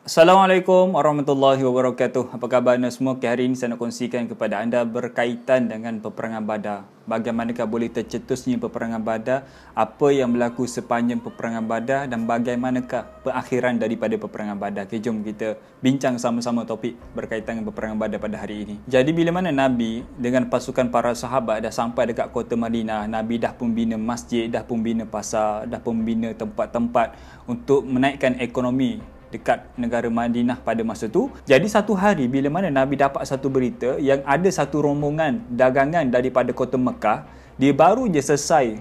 Assalamualaikum warahmatullahi wabarakatuh. Apa khabar anda semua? Hari ini saya nak kongsikan kepada anda berkaitan dengan peperangan Badar. Bagaimanakah boleh tercetusnya peperangan Badar, apa yang berlaku sepanjang peperangan Badar dan bagaimanakah perakhiran daripada peperangan Badar. Okay, jom kita bincang sama-sama topik berkaitan dengan peperangan Badar pada hari ini. Jadi bila mana Nabi dengan pasukan para sahabat dah sampai dekat kota Madinah, Nabi dah pun bina masjid, dah pun bina pasar, dah pun bina tempat-tempat untuk menaikkan ekonomi dekat negara Madinah pada masa tu. Jadi satu hari bila mana Nabi dapat satu berita yang ada satu rombongan dagangan daripada kota Mekah, dia baru je selesai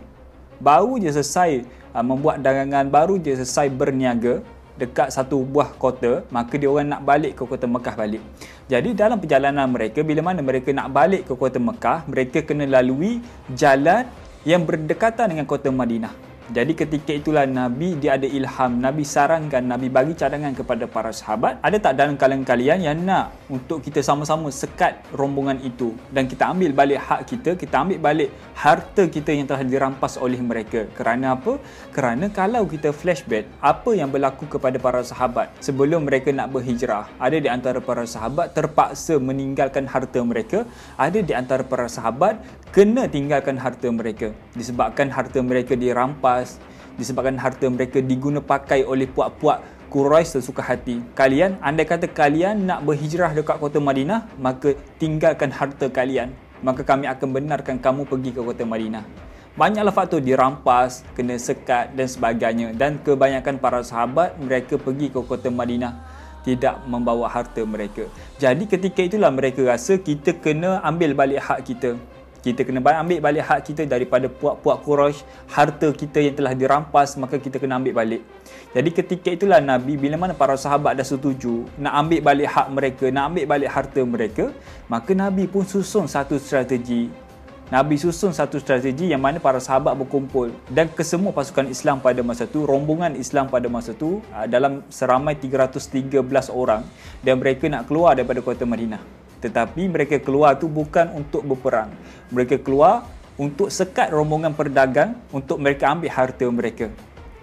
membuat dagangan, baru je selesai berniaga dekat satu buah kota, maka dia orang nak balik ke kota Mekah balik. Jadi dalam perjalanan mereka, bila mana mereka nak balik ke kota Mekah, mereka kena lalui jalan yang berdekatan dengan kota Madinah. Jadi ketika itulah Nabi, dia ada ilham, Nabi sarankan, Nabi bagi cadangan kepada para sahabat, ada tak dalam kalangan kalian yang nak untuk kita sama-sama sekat rombongan itu dan kita ambil balik hak kita, kita ambil balik harta kita yang telah dirampas oleh mereka. Kerana apa? Kerana kalau kita flashback apa yang berlaku kepada para sahabat sebelum mereka nak berhijrah, ada di antara para sahabat terpaksa meninggalkan harta mereka, ada di antara para sahabat kena tinggalkan harta mereka disebabkan harta mereka dirampas, disebabkan harta mereka diguna pakai oleh puak-puak Quraisy sesuka hati. Kalian, andai kata kalian nak berhijrah dekat kota Madinah, maka tinggalkan harta kalian, maka kami akan benarkan kamu pergi ke kota Madinah. Banyaklah faktor, dirampas, kena sekat dan sebagainya, dan kebanyakan para sahabat mereka pergi ke kota Madinah tidak membawa harta mereka. Jadi ketika itulah mereka rasa kita kena ambil balik hak kita. Kita kena ambil balik hak kita daripada puak-puak Quraisy, harta kita yang telah dirampas, maka kita kena ambil balik. Jadi ketika itulah Nabi, bila mana para sahabat dah setuju nak ambil balik hak mereka, nak ambil balik harta mereka, maka Nabi pun susun satu strategi. Nabi susun satu strategi yang mana para sahabat berkumpul dan kesemua pasukan Islam pada masa tu, rombongan Islam pada masa tu dalam seramai 313 orang, dan mereka nak keluar daripada kota Madinah. Tetapi mereka keluar tu bukan untuk berperang. Mereka keluar untuk sekat rombongan pedagang untuk mereka ambil harta mereka.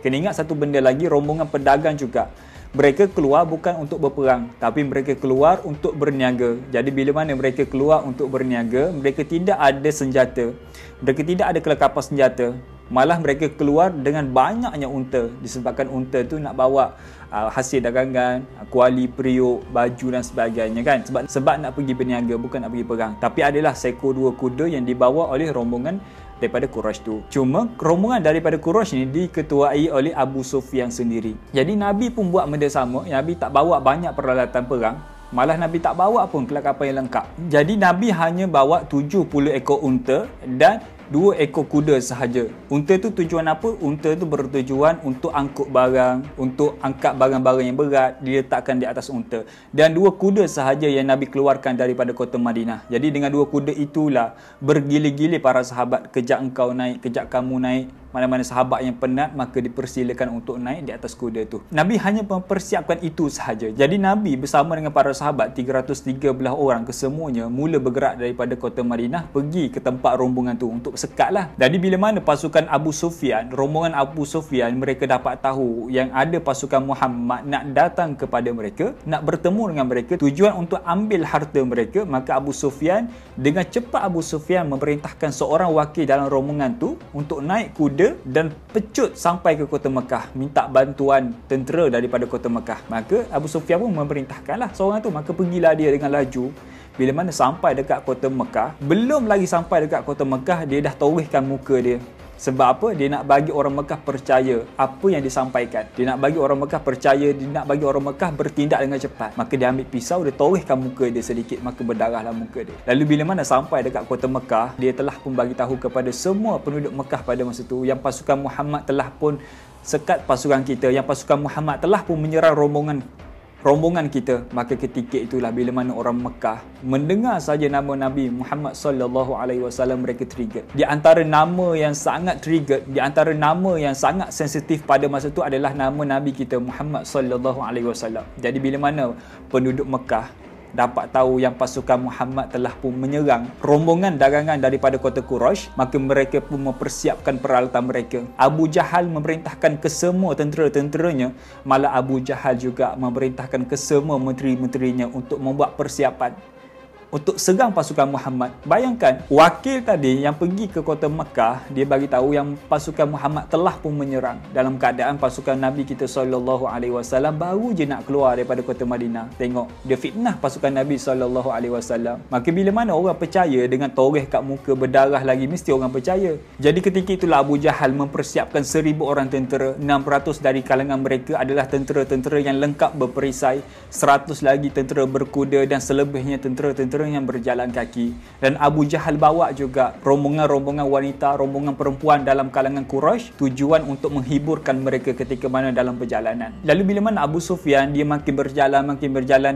Kena ingat satu benda lagi, rombongan pedagang juga. Mereka keluar bukan untuk berperang, tapi mereka keluar untuk berniaga. Jadi bila mana mereka keluar untuk berniaga, mereka tidak ada senjata. Mereka tidak ada kelengkapan senjata. Malah mereka keluar dengan banyaknya unta, disebabkan unta tu nak bawa hasil dagangan, kuali, periuk, baju dan sebagainya kan. Sebab nak pergi berniaga, bukan nak pergi perang. Tapi adalah seekor dua kuda yang dibawa oleh rombongan daripada Quraisy tu. Cuma rombongan daripada Quraisy ni diketuai oleh Abu Sufyan sendiri. Jadi Nabi pun buat benda sama. Nabi tak bawa banyak peralatan perang. Malah Nabi tak bawa pun kelengkapan yang lengkap. Jadi Nabi hanya bawa 70 ekor unta dan 2 ekor kuda sahaja. Unta tu tujuan apa? Unta tu bertujuan untuk angkut barang, untuk angkat barang-barang yang berat, diletakkan di atas unta. Dan 2 kuda sahaja yang Nabi keluarkan daripada kota Madinah. Jadi dengan 2 kuda itulah bergili-gili para sahabat, kejap engkau naik, kejap kamu naik. Mana-mana sahabat yang penat, maka dipersilakan untuk naik di atas kuda tu. Nabi hanya mempersiapkan itu sahaja. Jadi Nabi bersama dengan para sahabat 313 orang kesemuanya mula bergerak daripada kota Madinah pergi ke tempat rombongan tu untuk sekatlah. Jadi bila mana pasukan Abu Sufyan, rombongan Abu Sufyan, mereka dapat tahu yang ada pasukan Muhammad nak datang kepada mereka, nak bertemu dengan mereka, tujuan untuk ambil harta mereka, maka Abu Sufyan, dengan cepat Abu Sufyan memerintahkan seorang wakil dalam rombongan tu untuk naik kuda dan pecut sampai ke kota Mekah, minta bantuan tentera daripada kota Mekah. Maka Abu Sufyan pun memerintahkanlah seorang tu, maka pergilah dia dengan laju. Bila mana sampai dekat kota Mekah, belum lagi sampai dekat kota Mekah, dia dah torehkan muka dia. Sebab apa? Dia nak bagi orang Mekah percaya apa yang disampaikan. Dia nak bagi orang Mekah percaya, dia nak bagi orang Mekah bertindak dengan cepat. Maka dia ambil pisau, dia torehkan muka dia sedikit, maka berdarahlah muka dia. Lalu bila mana sampai dekat kota Mekah, dia telah pun bagi tahu kepada semua penduduk Mekah pada masa itu yang pasukan Muhammad telah pun sekat pasukan kita, yang pasukan Muhammad telah pun menyerang rombongan kita. Maka ketika itulah bila mana orang Mekah mendengar saja nama Nabi Muhammad sallallahu alaihi wasallam, mereka trigger. Di antara nama yang sangat trigger, di antara nama yang sangat sensitif pada masa itu adalah nama Nabi kita Muhammad sallallahu alaihi wasallam. Jadi bila mana penduduk Mekah dapat tahu yang pasukan Muhammad telah pun menyerang rombongan dagangan daripada kota Quraisy, maka mereka pun mempersiapkan peralatan mereka. Abu Jahal memerintahkan ke semua tentera-tenteranya, malah Abu Jahal juga memerintahkan ke semua menteri-menterinya untuk membuat persiapan untuk serang pasukan Muhammad. Bayangkan, wakil tadi yang pergi ke kota Mekah, dia bagi tahu yang pasukan Muhammad telah pun menyerang, dalam keadaan pasukan Nabi kita SAW baru je nak keluar daripada kota Madinah. Tengok, dia fitnah pasukan Nabi SAW. Maka bila mana orang percaya dengan toreh kat muka berdarah lagi, mesti orang percaya. Jadi ketika itulah Abu Jahal mempersiapkan 1,000 orang tentera. 600 dari kalangan mereka adalah tentera-tentera yang lengkap berperisai, 100 lagi tentera berkuda, dan selebihnya tentera-tentera yang berjalan kaki. Dan Abu Jahal bawa juga rombongan-rombongan wanita, rombongan perempuan dalam kalangan Quraisy, tujuan untuk menghiburkan mereka ketika mana dalam perjalanan. Lalu bila mana Abu Sufyan, dia makin berjalan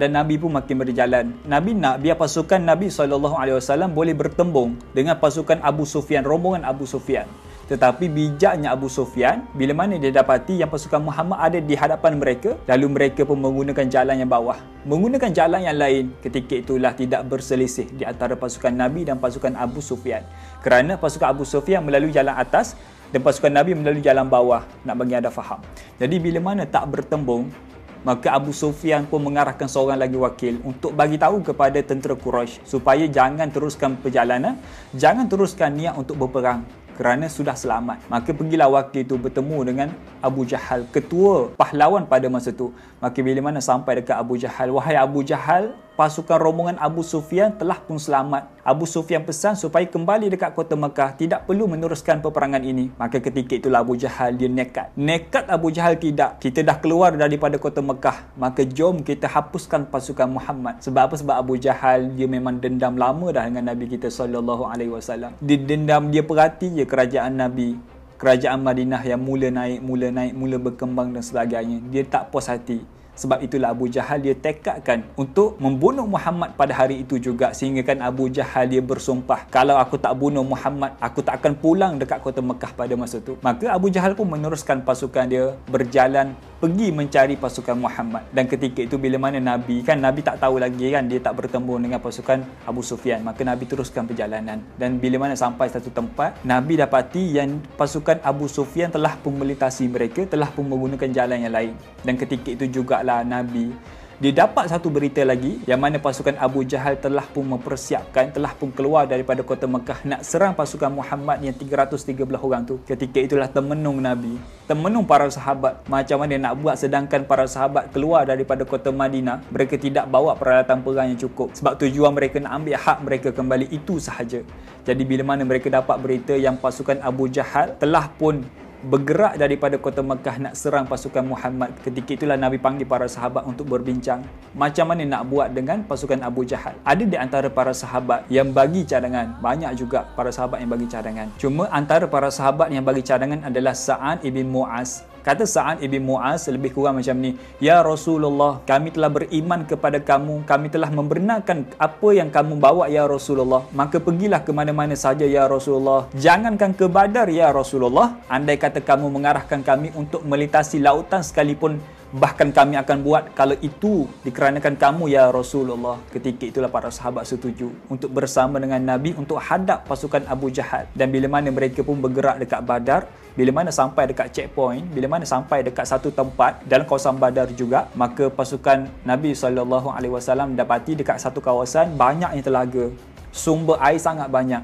dan Nabi pun makin berjalan. Nabi nak biar pasukan Nabi SAW boleh bertembung dengan pasukan Abu Sufyan, rombongan Abu Sufyan. Tetapi bijaknya Abu Sufyan, bila mana dia dapati yang pasukan Muhammad ada di hadapan mereka, lalu mereka pun menggunakan jalan yang bawah, menggunakan jalan yang lain. Ketika itulah tidak berselisih di antara pasukan Nabi dan pasukan Abu Sufyan, kerana pasukan Abu Sufyan melalui jalan atas dan pasukan Nabi melalui jalan bawah. Nak bagi anda faham. Jadi bila mana tak bertembung, maka Abu Sufyan pun mengarahkan seorang lagi wakil untuk bagi tahu kepada tentera Quraisy supaya jangan teruskan perjalanan, jangan teruskan niat untuk berperang, kerana sudah selamat. Maka pergilah wakil itu bertemu dengan Abu Jahal, ketua pahlawan pada masa itu. Maka bila mana sampai dekat Abu Jahal, wahai Abu Jahal, pasukan rombongan Abu Sufyan telah pun selamat. Abu Sufyan pesan supaya kembali dekat kota Mekah, tidak perlu meneruskan peperangan ini. Maka ketika itulah Abu Jahal dia nekat. Nekat Abu Jahal, tidak, kita dah keluar daripada kota Mekah, maka jom kita hapuskan pasukan Muhammad. Sebab apa? Sebab Abu Jahal dia memang dendam lama dah dengan Nabi kita SAW. Dia dendam, dia perhati je kerajaan Nabi, kerajaan Madinah yang mula naik, mula berkembang dan sebagainya. Dia tak puas hati. Sebab itulah Abu Jahal dia tekadkan untuk membunuh Muhammad pada hari itu juga. Sehingga kan Abu Jahal dia bersumpah, kalau aku tak bunuh Muhammad, aku tak akan pulang dekat kota Mekah pada masa itu. Maka Abu Jahal pun meneruskan pasukan dia berjalan pergi mencari pasukan Muhammad. Dan ketika itu bila mana Nabi tak tahu lagi kan, dia tak bertemu dengan pasukan Abu Sufyan. Maka Nabi teruskan perjalanan. Dan bila mana sampai satu tempat, Nabi dapati yang pasukan Abu Sufyan telah pun melintasi mereka, telah pun menggunakan jalan yang lain. Dan ketika itu juga Nabi dia dapat satu berita lagi, yang mana pasukan Abu Jahal telah pun mempersiapkan, telah pun keluar daripada kota Mekah nak serang pasukan Muhammad yang 313 orang tu. Ketika itulah termenung Nabi, termenung para sahabat. Macam mana nak buat sedangkan para sahabat keluar daripada kota Madinah, mereka tidak bawa peralatan perang yang cukup. Sebab tujuan mereka nak ambil hak mereka kembali, itu sahaja. Jadi bila mana mereka dapat berita yang pasukan Abu Jahal telah pun bergerak daripada kota Mekah nak serang pasukan Muhammad, ketika itulah Nabi panggil para sahabat untuk berbincang macam mana nak buat dengan pasukan Abu Jahal. Ada di antara para sahabat yang bagi cadangan, banyak juga para sahabat yang bagi cadangan. Cuma antara para sahabat yang bagi cadangan adalah Sa'ad ibn Mu'az. Kata Sa'ad ibn Mu'az lebih kurang macam ni, ya Rasulullah, kami telah beriman kepada kamu, kami telah membenarkan apa yang kamu bawa ya Rasulullah, maka pergilah ke mana-mana saja ya Rasulullah, jangankan ke Badar ya Rasulullah, andai kata kamu mengarahkan kami untuk melintasi lautan sekalipun, bahkan kami akan buat kalau itu dikarenakan kamu ya Rasulullah. Ketika itulah para sahabat setuju untuk bersama dengan Nabi untuk hadap pasukan Abu Jahal. Dan bila mana mereka pun bergerak dekat Badar, bila mana sampai dekat checkpoint, bila mana sampai dekat satu tempat dalam kawasan Badar juga, maka pasukan Nabi SAW dapati dekat satu kawasan banyaknya telaga, sumber air sangat banyak.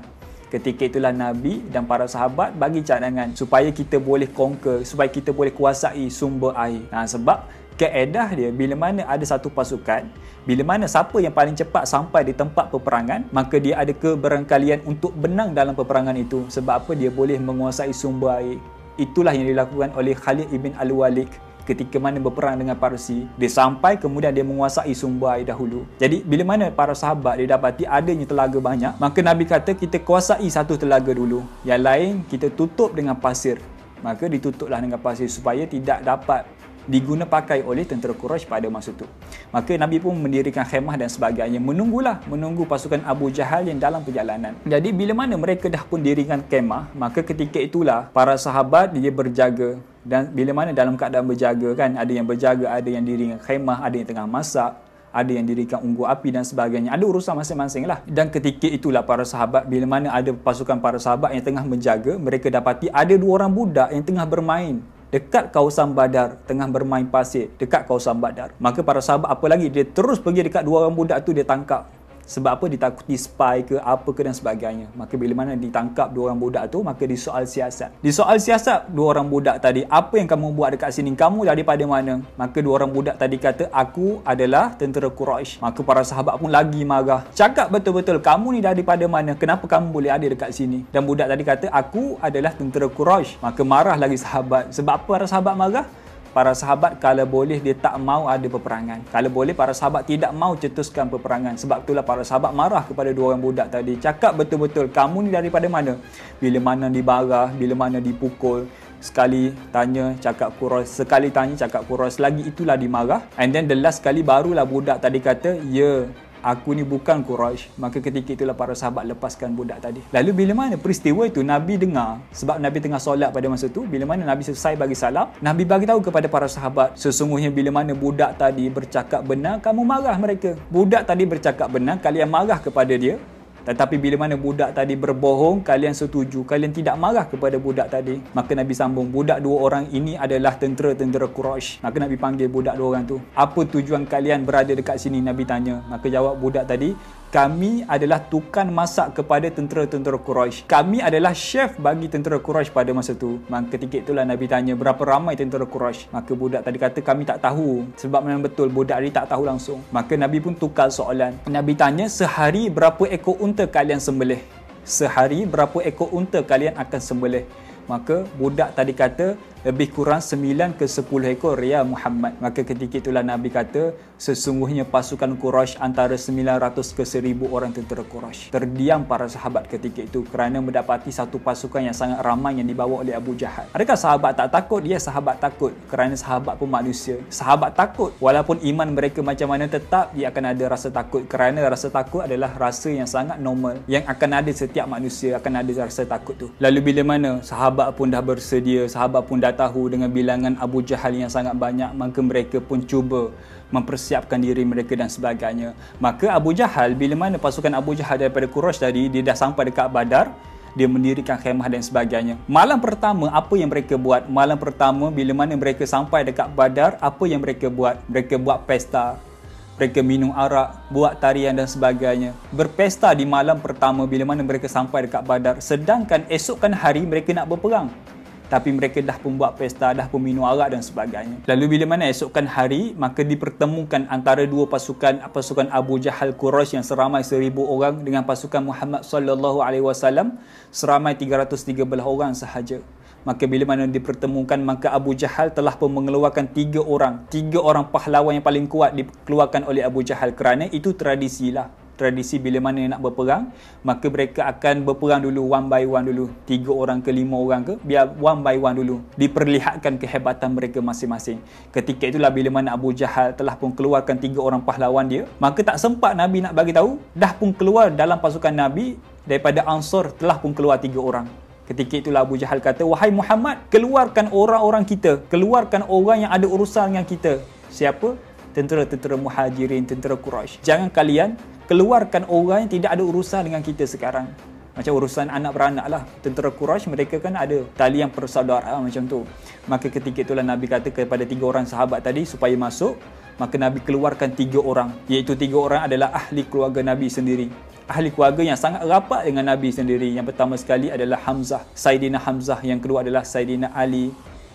Ketika itulah Nabi dan para sahabat bagi cadangan supaya kita boleh conquer, supaya kita boleh kuasai sumber air. Sebab kaedah dia, bila mana ada satu pasukan, bila mana siapa yang paling cepat sampai di tempat peperangan, maka dia ada keberangkalian untuk menang dalam peperangan itu. Sebab apa? Dia boleh menguasai sumber air. Itulah yang dilakukan oleh Khalid ibn Al-Walid ketika mana berperang dengan Parsi. Dia sampai kemudian dia menguasai sumber air dahulu. Jadi bila mana para sahabat dia dapati adanya telaga banyak, maka Nabi kata kita kuasai satu telaga dulu, yang lain kita tutup dengan pasir. Maka ditutuplah dengan pasir supaya tidak dapat diguna pakai oleh tentera Quraisy pada masa itu. Maka Nabi pun mendirikan khemah dan sebagainya, menunggu pasukan Abu Jahal yang dalam perjalanan. Jadi bila mana mereka dah pun dirikan khemah, maka ketika itulah para sahabat dia berjaga. Dan bila mana dalam keadaan berjaga kan, ada yang berjaga, ada yang dirikan khemah, ada yang tengah masak, ada yang dirikan unggun api dan sebagainya. Ada urusan masing-masing lah. Dan ketika itulah para sahabat, bila mana ada pasukan para sahabat yang tengah menjaga, mereka dapati ada 2 orang budak yang tengah bermain dekat kawasan Badar, tengah bermain pasir dekat kawasan Badar. Maka para sahabat apa lagi, dia terus pergi dekat 2 orang budak tu, dia tangkap. Sebab apa? Ditakuti spy ke apa ke dan sebagainya. Maka bila mana ditangkap 2 orang budak tu, maka disoal siasat. Disoal siasat 2 orang budak tadi, apa yang kamu buat dekat sini? Kamu daripada mana? Maka 2 orang budak tadi kata, aku adalah tentera Quraisy. Maka para sahabat pun lagi marah. Cakap betul-betul, kamu ni daripada mana? Kenapa kamu boleh ada dekat sini? Dan budak tadi kata, aku adalah tentera Quraisy. Maka marah lagi sahabat. Sebab apa para sahabat marah? Para sahabat kalau boleh dia tak mau ada peperangan. Kalau boleh para sahabat tidak mau cetuskan peperangan. Sebab itulah para sahabat marah kepada 2 orang budak tadi. Cakap betul-betul, kamu ni daripada mana? Bila mana dibarah, bila mana dipukul. Sekali tanya cakap Quraisy, sekali tanya cakap Quraisy, lagi itulah dimarah. And then the last kali barulah budak tadi kata, ya, aku ni bukan Quraisy. Maka ketika itulah para sahabat lepaskan budak tadi. Lalu bila mana peristiwa itu Nabi dengar, sebab Nabi tengah solat pada masa tu, bila mana Nabi selesai bagi salam, Nabi bagi tahu kepada para sahabat, sesungguhnya bila mana budak tadi bercakap benar, kamu marah mereka. Budak tadi bercakap benar, kalian marah kepada dia. Tetapi bila mana budak tadi berbohong, kalian setuju, kalian tidak marah kepada budak tadi. Maka Nabi sambung, budak 2 orang ini adalah tentera-tentera Quraisy. Maka Nabi panggil budak 2 orang tu. Apa tujuan kalian berada dekat sini? Nabi tanya. Maka jawab budak tadi, kami adalah tukang masak kepada tentera-tentera Quraisy. Kami adalah chef bagi tentera Quraisy pada masa tu. Maka ketika itulah Nabi tanya, berapa ramai tentera Quraisy? Maka budak tadi kata, kami tak tahu. Sebab memang betul budak tadi tak tahu langsung. Maka Nabi pun tukar soalan. Nabi tanya, sehari berapa ekor unta kalian sembelih? Sehari berapa ekor unta kalian akan sembelih? Maka budak tadi kata, lebih kurang 9 ke 10 ekor ya Muhammad. Maka ketika itulah Nabi kata, sesungguhnya pasukan Quraisy antara 900 ke 1000 orang tentera Quraisy. Terdiam para sahabat ketika itu kerana mendapati satu pasukan yang sangat ramai yang dibawa oleh Abu Jahal. Adakah sahabat tak takut? Ya, sahabat takut kerana sahabat pun manusia. Sahabat takut walaupun iman mereka macam mana, tetap dia akan ada rasa takut kerana rasa takut adalah rasa yang sangat normal yang akan ada setiap manusia, akan ada rasa takut tu. Lalu bila mana sahabat pun dah bersedia, sahabat pun dah tahu dengan bilangan Abu Jahal yang sangat banyak, maka mereka pun cuba mempersiapkan diri mereka dan sebagainya. Maka Abu Jahal, bila mana pasukan Abu Jahal daripada Quraisy tadi, dia dah sampai dekat Badar, dia mendirikan khemah dan sebagainya. Malam pertama, apa yang mereka buat? Malam pertama, bila mana mereka sampai dekat Badar, apa yang mereka buat? Mereka buat pesta. Mereka minum arak, buat tarian dan sebagainya. Berpesta di malam pertama bila mana mereka sampai dekat Badar. Sedangkan esokkan hari mereka nak berperang. Tapi mereka dah pun buat pesta, dah pun minum arak dan sebagainya. Lalu bila mana esokkan hari, maka dipertemukan antara 2 pasukan Abu Jahal Quraisy yang seramai 1000 orang dengan pasukan Muhammad sallallahu alaihi wasallam seramai 313 orang sahaja. Maka bila mana dipertemukan, maka Abu Jahal telah pun mengeluarkan 3 orang pahlawan yang paling kuat dikeluarkan oleh Abu Jahal kerana itu tradisilah. Tradisi bila mana nak berperang, maka mereka akan berperang dulu one by one dulu. 3 orang ke 5 orang ke, biar one by one dulu. Diperlihatkan kehebatan mereka masing-masing. Ketika itulah bila mana Abu Jahal telah pun keluarkan 3 orang pahlawan dia, maka tak sempat Nabi nak bagi tahu, dah pun keluar dalam pasukan Nabi daripada Ansar telah pun keluar 3 orang. Ketika itulah Abu Jahal kata, wahai Muhammad, keluarkan orang-orang kita, keluarkan orang yang ada urusan dengan kita. Siapa? Tentera-tentera Muhajirin, tentera Quraisy. Jangan kalian keluarkan orang yang tidak ada urusan dengan kita sekarang. Macam urusan anak beranak lah. Tentera Quraisy mereka kan ada tali yang persaudaraan macam tu. Maka ketika itulah Nabi kata kepada 3 orang sahabat tadi supaya masuk. Maka Nabi keluarkan 3 orang. Iaitu 3 orang adalah ahli keluarga Nabi sendiri. Ahli keluarga yang sangat rapat dengan Nabi sendiri. Yang pertama sekali adalah Hamzah, Saidina Hamzah. Yang kedua adalah Saidina Ali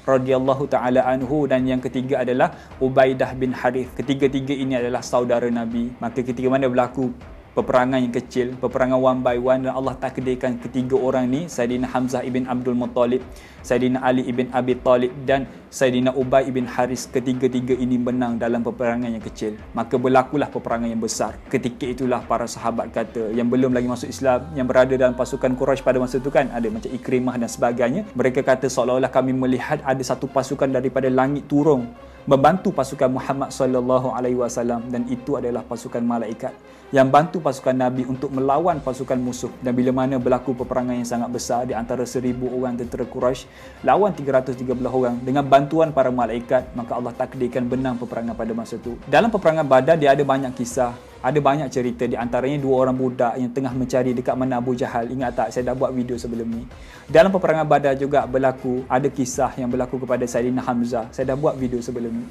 radhiyallahu taala anhu, dan yang ketiga adalah Ubaidah bin Harith. Ketiga-tiga ini adalah saudara Nabi. Maka ketika mana berlaku peperangan yang kecil, peperangan one by one, dan Allah takdirkan ketiga orang ni, Saidina Hamzah ibn Abdul Muttalib, Saidina Ali ibn Abi Talib dan Saidina Ubay ibn Haris, ketiga-tiga ini menang dalam peperangan yang kecil. Maka berlakulah peperangan yang besar. Ketika itulah para sahabat kata, yang belum lagi masuk Islam, yang berada dalam pasukan Quraisy pada masa itu kan, ada macam Ikrimah dan sebagainya, mereka kata seolah-olah kami melihat ada satu pasukan daripada langit turun membantu pasukan Muhammad sallallahu alaihi wasallam, dan itu adalah pasukan malaikat yang bantu pasukan Nabi untuk melawan pasukan musuh. Dan bila mana berlaku peperangan yang sangat besar di antara 1000 orang tentera Quraisy lawan 313 orang, dengan bantuan para malaikat, maka Allah takdirkan benang peperangan pada masa itu. Dalam peperangan Badar dia ada banyak kisah, ada banyak cerita, di antaranya 2 orang budak yang tengah mencari dekat mana Abu Jahal. Ingat tak, saya dah buat video sebelum ni. Dalam peperangan Badar juga berlaku, ada kisah yang berlaku kepada Sayyidina Hamzah. Saya dah buat video sebelum ni.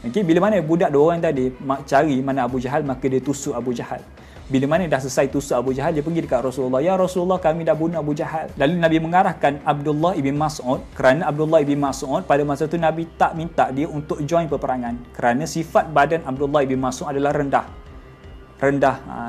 Okay, bila mana budak 2 orang tadi cari mana Abu Jahal, maka dia tusuk Abu Jahal. Bila mana dah selesai tusuk Abu Jahal, dia pergi dekat Rasulullah. Ya Rasulullah, kami dah bunuh Abu Jahal. Lalu Nabi mengarahkan Abdullah ibn Mas'ud, kerana Abdullah ibn Mas'ud pada masa itu Nabi tak minta dia untuk join peperangan, kerana sifat badan Abdullah ibn Mas'ud adalah rendah,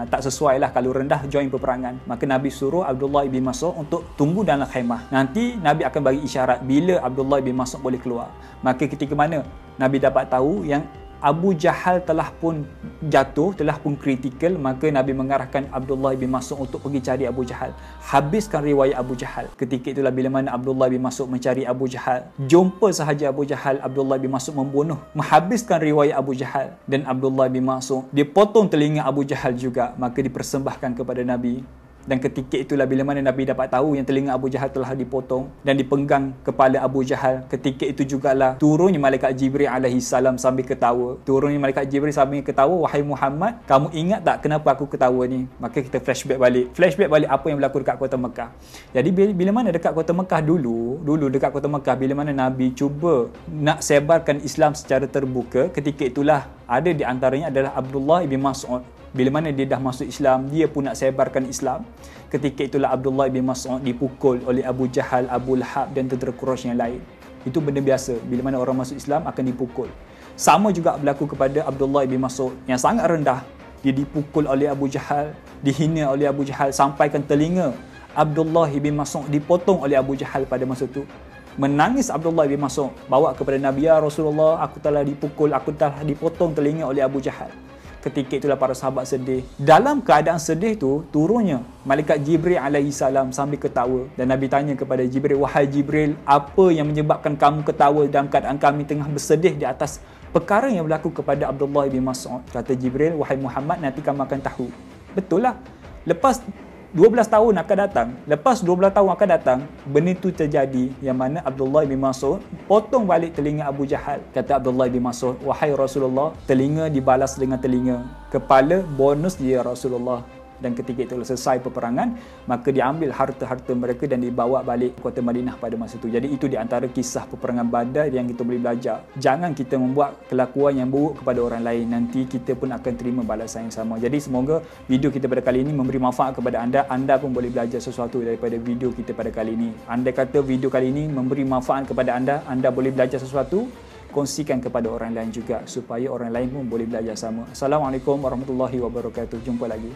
tak sesuai lah kalau rendah join peperangan. Maka Nabi suruh Abdullah bin Mas'ud untuk tunggu dalam khemah. Nanti Nabi akan bagi isyarat bila Abdullah bin Mas'ud boleh keluar. Maka ketika mana Nabi dapat tahu yang Abu Jahal telah pun jatuh, telah pun kritikal, maka Nabi mengarahkan Abdullah bin Mas'ud untuk pergi cari Abu Jahal, habiskan riwayat Abu Jahal. Ketika itulah bila mana Abdullah bin Mas'ud mencari Abu Jahal, jumpa sahaja Abu Jahal, Abdullah bin Mas'ud membunuh, menghabiskan riwayat Abu Jahal. Dan Abdullah bin Mas'ud, dia potong telinga Abu Jahal juga, maka dipersembahkan kepada Nabi. Dan ketika itulah bila mana Nabi dapat tahu yang telinga Abu Jahal telah dipotong dan dipenggang kepala Abu Jahal. Ketika itu jugalah turunnya malaikat Jibril alaihi salam sambil ketawa. Turunnya malaikat Jibril sambil ketawa, wahai Muhammad, kamu ingat tak kenapa aku ketawa ni? Maka kita flashback balik apa yang berlaku dekat kota Mekah. Jadi bila mana dekat kota Mekah dulu dekat kota Mekah, bila mana Nabi cuba nak sebarkan Islam secara terbuka, ketika itulah ada di antaranya adalah Abdullah bin Mas'ud. Bila mana dia dah masuk Islam, dia pun nak sebarkan Islam. Ketika itulah Abdullah bin Mas'ud dipukul oleh Abu Jahal, Abu Lahab dan tentera Quraisy yang lain. Itu benda biasa, bila mana orang masuk Islam akan dipukul. Sama juga berlaku kepada Abdullah bin Mas'ud yang sangat rendah. Dia dipukul oleh Abu Jahal, dihina oleh Abu Jahal, sampaikan telinga Abdullah bin Mas'ud dipotong oleh Abu Jahal pada masa itu. Menangis Abdullah bin Mas'ud, bawa kepada Nabi, ya Rasulullah, aku telah dipukul, aku telah dipotong telinga oleh Abu Jahal. Ketika itulah para sahabat sedih. Dalam keadaan sedih tu, turunnya malaikat Jibril alaihi salam sambil ketawa. Dan Nabi tanya kepada Jibril, wahai Jibril, apa yang menyebabkan kamu ketawa dalam keadaan kami tengah bersedih di atas perkara yang berlaku kepada Abdullah bin Mas'ud? Kata Jibril, wahai Muhammad, nanti kamu akan tahu. Betul lah. Lepas 12 tahun akan datang, benda itu terjadi, yang mana Abdullah bin Mas'ud potong balik telinga Abu Jahal. Kata Abdullah bin Mas'ud, wahai Rasulullah, telinga dibalas dengan telinga, kepala bonus dia Rasulullah. Dan ketika itu selesai peperangan, maka diambil harta-harta mereka dan dibawa balik ke kota Madinah pada masa itu. Jadi itu di antara kisah peperangan Badar yang kita boleh belajar. Jangan kita membuat kelakuan yang buruk kepada orang lain, nanti kita pun akan terima balasan yang sama. Jadi semoga video kita pada kali ini memberi manfaat kepada anda. Anda pun boleh belajar sesuatu daripada video kita pada kali ini. Anda kata video kali ini memberi manfaat kepada anda boleh belajar sesuatu, kongsikan kepada orang lain juga supaya orang lain pun boleh belajar sama. Assalamualaikum warahmatullahi wabarakatuh. Jumpa lagi.